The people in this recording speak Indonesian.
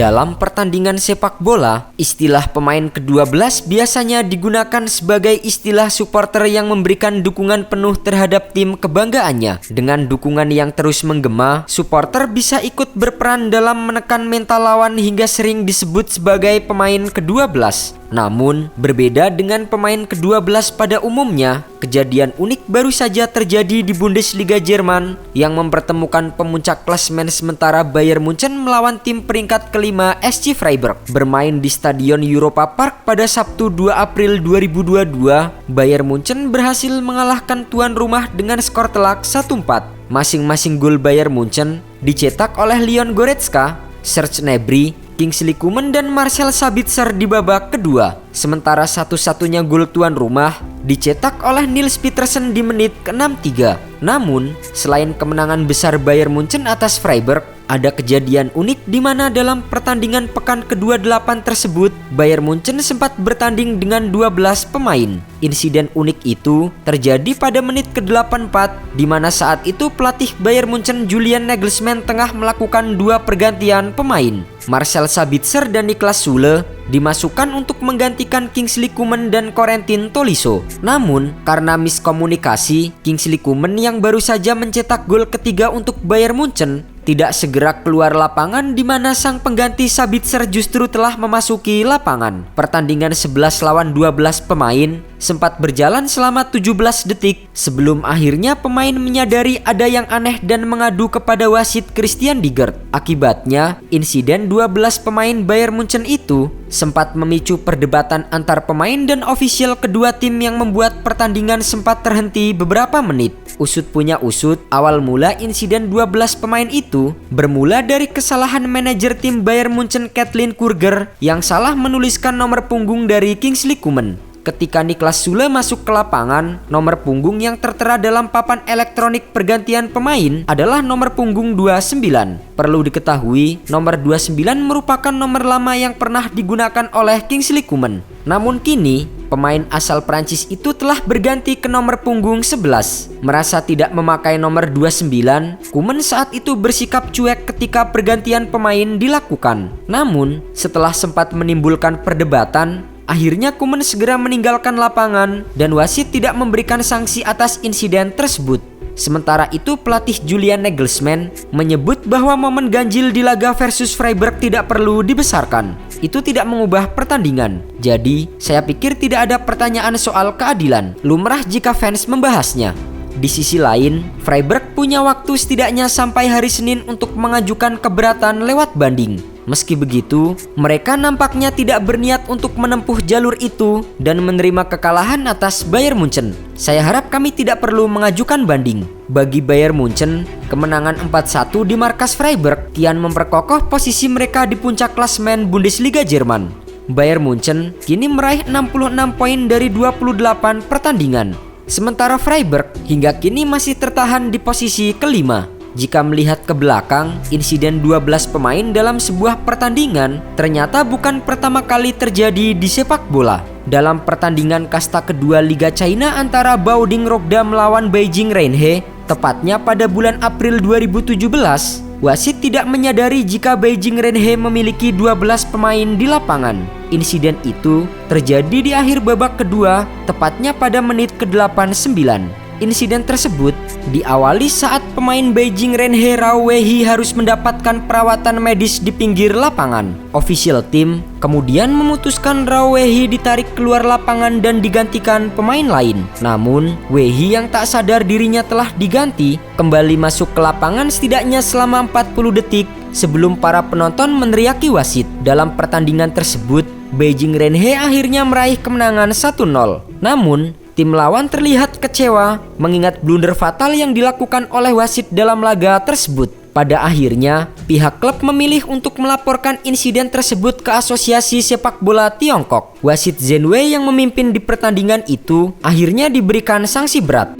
Dalam pertandingan sepak bola, istilah pemain ke-12 biasanya digunakan sebagai istilah supporter yang memberikan dukungan penuh terhadap tim kebanggaannya. Dengan dukungan yang terus menggema, supporter bisa ikut berperan dalam menekan mental lawan hingga sering disebut sebagai pemain ke-12. Namun, berbeda dengan pemain ke-12 pada umumnya, kejadian unik baru saja terjadi di Bundesliga Jerman yang mempertemukan pemuncak klasemen sementara Bayern Munchen melawan tim peringkat kelima SC Freiburg. Bermain di Stadion Europa Park pada Sabtu 2 April 2022, Bayern Munchen berhasil mengalahkan tuan rumah dengan skor telak 1-4. Masing-masing gol Bayern Munchen dicetak oleh Leon Goretzka, Serge Gnabry, Kingsley Coman dan Marcel Sabitzer di babak kedua. Sementara satu-satunya gol tuan rumah dicetak oleh Nils Petersen di menit ke-63. Namun, selain kemenangan besar Bayern Munchen atas Freiburg, ada kejadian unik di mana dalam pertandingan pekan ke-28 tersebut, Bayern Munchen sempat bertanding dengan 12 pemain. Insiden unik itu terjadi pada menit ke-84, di mana saat itu pelatih Bayern Munchen Julian Nagelsmann tengah melakukan dua pergantian pemain. Marcel Sabitzer dan Niklas Süle dimasukkan untuk menggantikan Kingsley Coman dan Corentin Tolisso. Namun, karena miskomunikasi, Kingsley Coman yang baru saja mencetak gol ketiga untuk Bayern Munchen tidak segera keluar lapangan, di mana sang pengganti Sabitzer justru telah memasuki lapangan. Pertandingan 11 lawan 12 pemain sempat berjalan selama 17 detik sebelum akhirnya pemain menyadari ada yang aneh dan mengadu kepada wasit Christian Diegert. Akibatnya, insiden 12 pemain Bayern Munchen itu sempat memicu perdebatan antar pemain dan ofisial kedua tim yang membuat pertandingan sempat terhenti beberapa menit. Usut punya usut, awal mula insiden 12 pemain itu bermula dari kesalahan manajer tim Bayern Munchen Kathleen Kurger yang salah menuliskan nomor punggung dari Kingsley Coman. Ketika Niklas Süle masuk ke lapangan, nomor punggung yang tertera dalam papan elektronik pergantian pemain adalah nomor punggung 29. Perlu diketahui, nomor 29 merupakan nomor lama yang pernah digunakan oleh Kingsley Coman. Namun kini, pemain asal Prancis itu telah berganti ke nomor punggung 11. Merasa tidak memakai nomor 29, Coman saat itu bersikap cuek ketika pergantian pemain dilakukan. Namun, setelah sempat menimbulkan perdebatan, akhirnya Coman segera meninggalkan lapangan dan wasit tidak memberikan sanksi atas insiden tersebut. Sementara itu, pelatih Julian Nagelsmann menyebut bahwa momen ganjil di laga versus Freiburg tidak perlu dibesarkan. Itu tidak mengubah pertandingan. Jadi, saya pikir tidak ada pertanyaan soal keadilan. Lumrah jika fans membahasnya. Di sisi lain, Freiburg punya waktu setidaknya sampai hari Senin untuk mengajukan keberatan lewat banding. Meski begitu, mereka nampaknya tidak berniat untuk menempuh jalur itu dan menerima kekalahan atas Bayern Munchen. Saya harap kami tidak perlu mengajukan banding. Bagi Bayern Munchen, kemenangan 4-1 di markas Freiburg kian memperkokoh posisi mereka di puncak klasemen Bundesliga Jerman. Bayern Munchen kini meraih 66 poin dari 28 pertandingan. Sementara Freiburg hingga kini masih tertahan di posisi kelima. Jika melihat ke belakang, insiden 12 pemain dalam sebuah pertandingan ternyata bukan pertama kali terjadi di sepak bola. Dalam pertandingan kasta kedua Liga China antara Baoding Rogda melawan Beijing Reinhe, tepatnya pada bulan April 2017, wasit tidak menyadari jika Beijing Reinhe memiliki 12 pemain di lapangan. Insiden itu terjadi di akhir babak kedua, tepatnya pada menit ke-89. Insiden tersebut diawali saat pemain Beijing Reinhe Rao Weihi harus mendapatkan perawatan medis di pinggir lapangan. Official tim kemudian memutuskan Rao Weihi ditarik keluar lapangan dan digantikan pemain lain. Namun, Weihi yang tak sadar dirinya telah diganti kembali masuk ke lapangan setidaknya selama 40 detik sebelum para penonton meneriaki wasit. Dalam pertandingan tersebut, Beijing Reinhe akhirnya meraih kemenangan 1-0. Namun, tim lawan terlihat kecewa mengingat blunder fatal yang dilakukan oleh wasit dalam laga tersebut. Pada akhirnya, pihak klub memilih untuk melaporkan insiden tersebut ke Asosiasi Sepak Bola Tiongkok. Wasit Zheng Wei yang memimpin di pertandingan itu akhirnya diberikan sanksi berat.